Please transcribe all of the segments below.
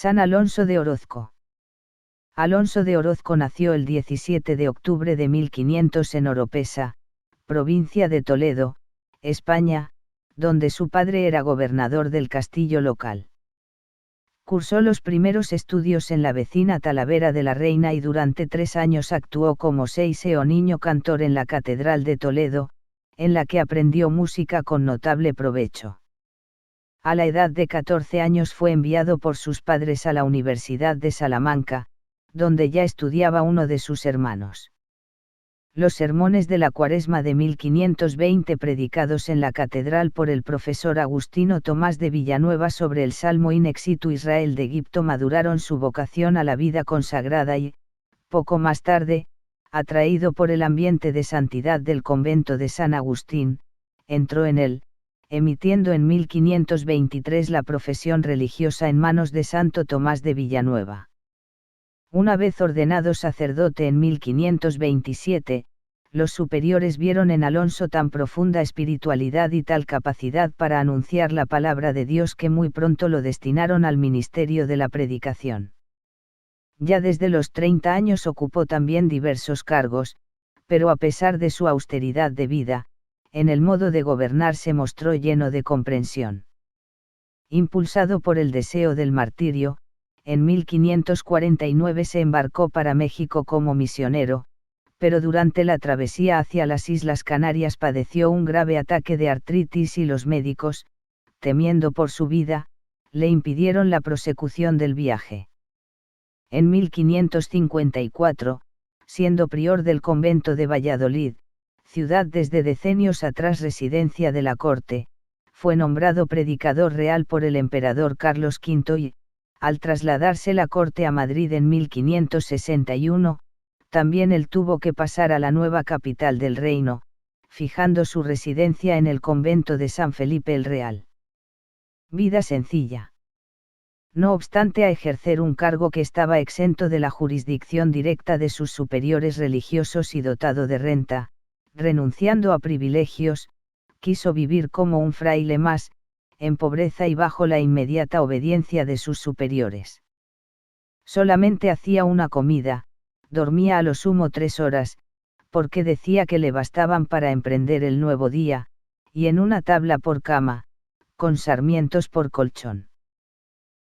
San Alonso de Orozco. Alonso de Orozco nació el 17 de octubre de 1500 en Oropesa, provincia de Toledo, España, donde su padre era gobernador del castillo local. Cursó los primeros estudios en la vecina Talavera de la Reina y durante 3 años actuó como seise o niño cantor en la Catedral de Toledo, en la que aprendió música con notable provecho. A la edad de 14 años fue enviado por sus padres a la Universidad de Salamanca, donde ya estudiaba uno de sus hermanos. Los sermones de la Cuaresma de 1520 predicados en la catedral por el profesor Agustino Tomás de Villanueva sobre el Salmo In exitu Israel de Egipto maduraron su vocación a la vida consagrada y, poco más tarde, atraído por el ambiente de santidad del convento de San Agustín, entró en él, emitiendo en 1523 la profesión religiosa en manos de Santo Tomás de Villanueva. Una vez ordenado sacerdote en 1527, los superiores vieron en Alonso tan profunda espiritualidad y tal capacidad para anunciar la palabra de Dios que muy pronto lo destinaron al ministerio de la predicación. Ya desde los 30 años ocupó también diversos cargos, pero a pesar de su austeridad de vida, en el modo de gobernar se mostró lleno de comprensión. Impulsado por el deseo del martirio, en 1549 se embarcó para México como misionero, pero durante la travesía hacia las Islas Canarias padeció un grave ataque de artritis y los médicos, temiendo por su vida, le impidieron la prosecución del viaje. En 1554, siendo prior del convento de Valladolid, ciudad desde decenios atrás residencia de la corte, fue nombrado predicador real por el emperador Carlos V y, al trasladarse la corte a Madrid en 1561, también él tuvo que pasar a la nueva capital del reino, fijando su residencia en el convento de San Felipe el Real. Vida sencilla. No obstante a ejercer un cargo que estaba exento de la jurisdicción directa de sus superiores religiosos y dotado de renta, renunciando a privilegios, quiso vivir como un fraile más, en pobreza y bajo la inmediata obediencia de sus superiores. Solamente hacía una comida, dormía a lo sumo 3 horas, porque decía que le bastaban para emprender el nuevo día, y en una tabla por cama, con sarmientos por colchón.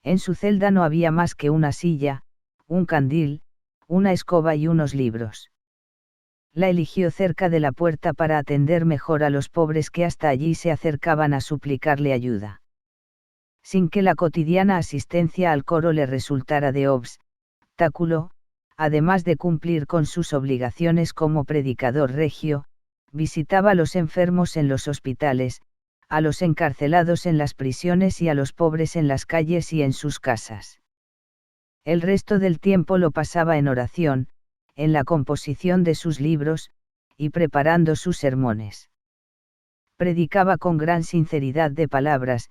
En su celda no había más que una silla, un candil, una escoba y unos libros. La eligió cerca de la puerta para atender mejor a los pobres que hasta allí se acercaban a suplicarle ayuda. Sin que la cotidiana asistencia al coro le resultara de obstáculo, además de cumplir con sus obligaciones como predicador regio, visitaba a los enfermos en los hospitales, a los encarcelados en las prisiones y a los pobres en las calles y en sus casas. El resto del tiempo lo pasaba en oración, en la composición de sus libros, y preparando sus sermones. Predicaba con gran sinceridad de palabras,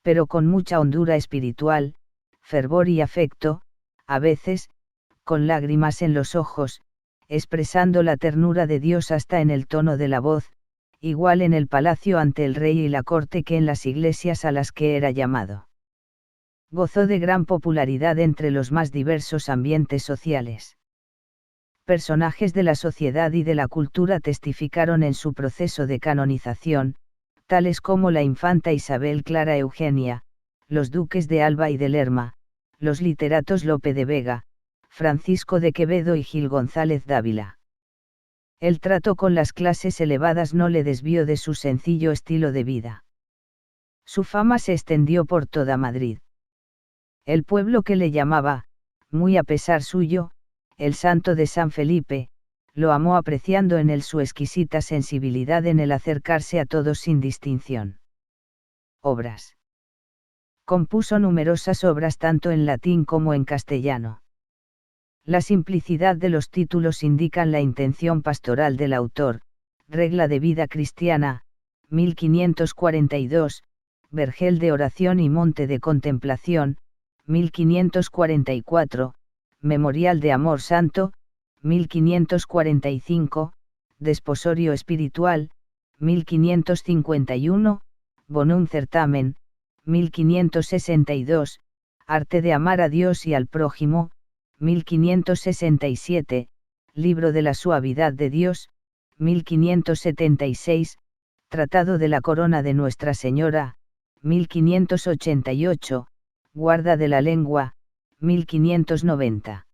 pero con mucha hondura espiritual, fervor y afecto, a veces, con lágrimas en los ojos, expresando la ternura de Dios hasta en el tono de la voz, igual en el palacio ante el rey y la corte que en las iglesias a las que era llamado. Gozó de gran popularidad entre los más diversos ambientes sociales. Personajes de la sociedad y de la cultura testificaron en su proceso de canonización, tales como la infanta Isabel Clara Eugenia, los duques de Alba y de Lerma, los literatos Lope de Vega, Francisco de Quevedo y Gil González Dávila. El trato con las clases elevadas no le desvió de su sencillo estilo de vida. Su fama se extendió por toda Madrid. El pueblo que le llamaba, muy a pesar suyo, el Santo de San Felipe, lo amó apreciando en él su exquisita sensibilidad en el acercarse a todos sin distinción. Obras. Compuso numerosas obras tanto en latín como en castellano. La simplicidad de los títulos indican la intención pastoral del autor. Regla de vida cristiana, 1542, Vergel de oración y monte de contemplación, 1544, Memorial de amor santo, 1545, Desposorio espiritual, 1551, Bonum certamen, 1562, Arte de amar a Dios y al prójimo, 1567, Libro de la suavidad de Dios, 1576, Tratado de la corona de Nuestra Señora, 1588, Guarda de la lengua, 1590.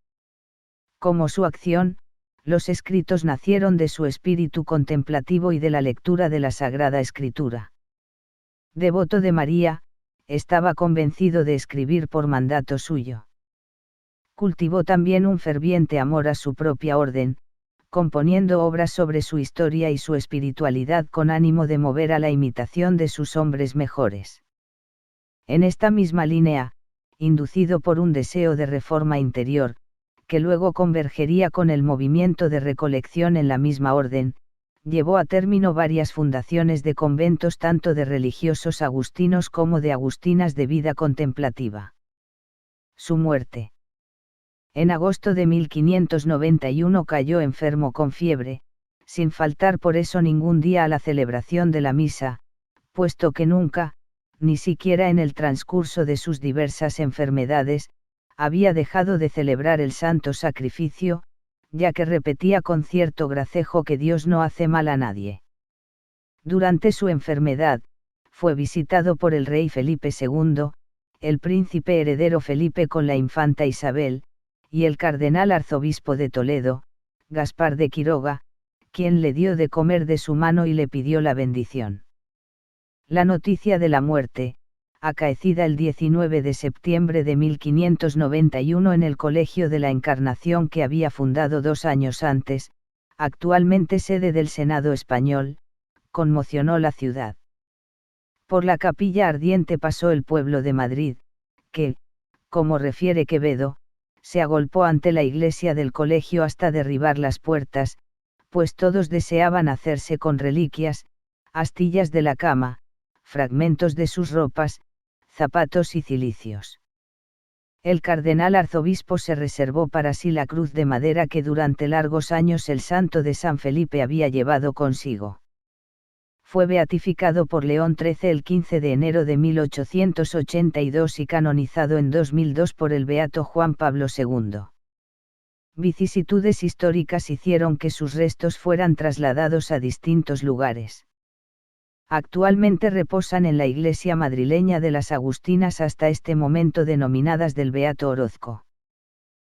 Como su acción, los escritos nacieron de su espíritu contemplativo y de la lectura de la Sagrada Escritura. Devoto de María, estaba convencido de escribir por mandato suyo. Cultivó también un ferviente amor a su propia orden, componiendo obras sobre su historia y su espiritualidad con ánimo de mover a la imitación de sus hombres mejores. En esta misma línea, inducido por un deseo de reforma interior, que luego convergería con el movimiento de recolección en la misma orden, llevó a término varias fundaciones de conventos tanto de religiosos agustinos como de agustinas de vida contemplativa. Su muerte. En agosto de 1591 cayó enfermo con fiebre, sin faltar por eso ningún día a la celebración de la misa, puesto que nunca, ni siquiera en el transcurso de sus diversas enfermedades, había dejado de celebrar el santo sacrificio, ya que repetía con cierto gracejo que Dios no hace mal a nadie. Durante su enfermedad, fue visitado por el rey Felipe II, el príncipe heredero Felipe con la infanta Isabel, y el cardenal arzobispo de Toledo, Gaspar de Quiroga, quien le dio de comer de su mano y le pidió la bendición. La noticia de la muerte, acaecida el 19 de septiembre de 1591 en el Colegio de la Encarnación que había fundado 2 años antes, actualmente sede del Senado español, conmocionó la ciudad. Por la capilla ardiente pasó el pueblo de Madrid, que, como refiere Quevedo, se agolpó ante la iglesia del colegio hasta derribar las puertas, pues todos deseaban hacerse con reliquias, astillas de la cama, fragmentos de sus ropas, zapatos y cilicios. El cardenal arzobispo se reservó para sí la cruz de madera que durante largos años el santo de San Felipe había llevado consigo. Fue beatificado por León XIII el 15 de enero de 1882 y canonizado en 2002 por el beato Juan Pablo II. Vicisitudes históricas hicieron que sus restos fueran trasladados a distintos lugares. Actualmente reposan en la iglesia madrileña de las Agustinas hasta este momento denominadas del Beato Orozco.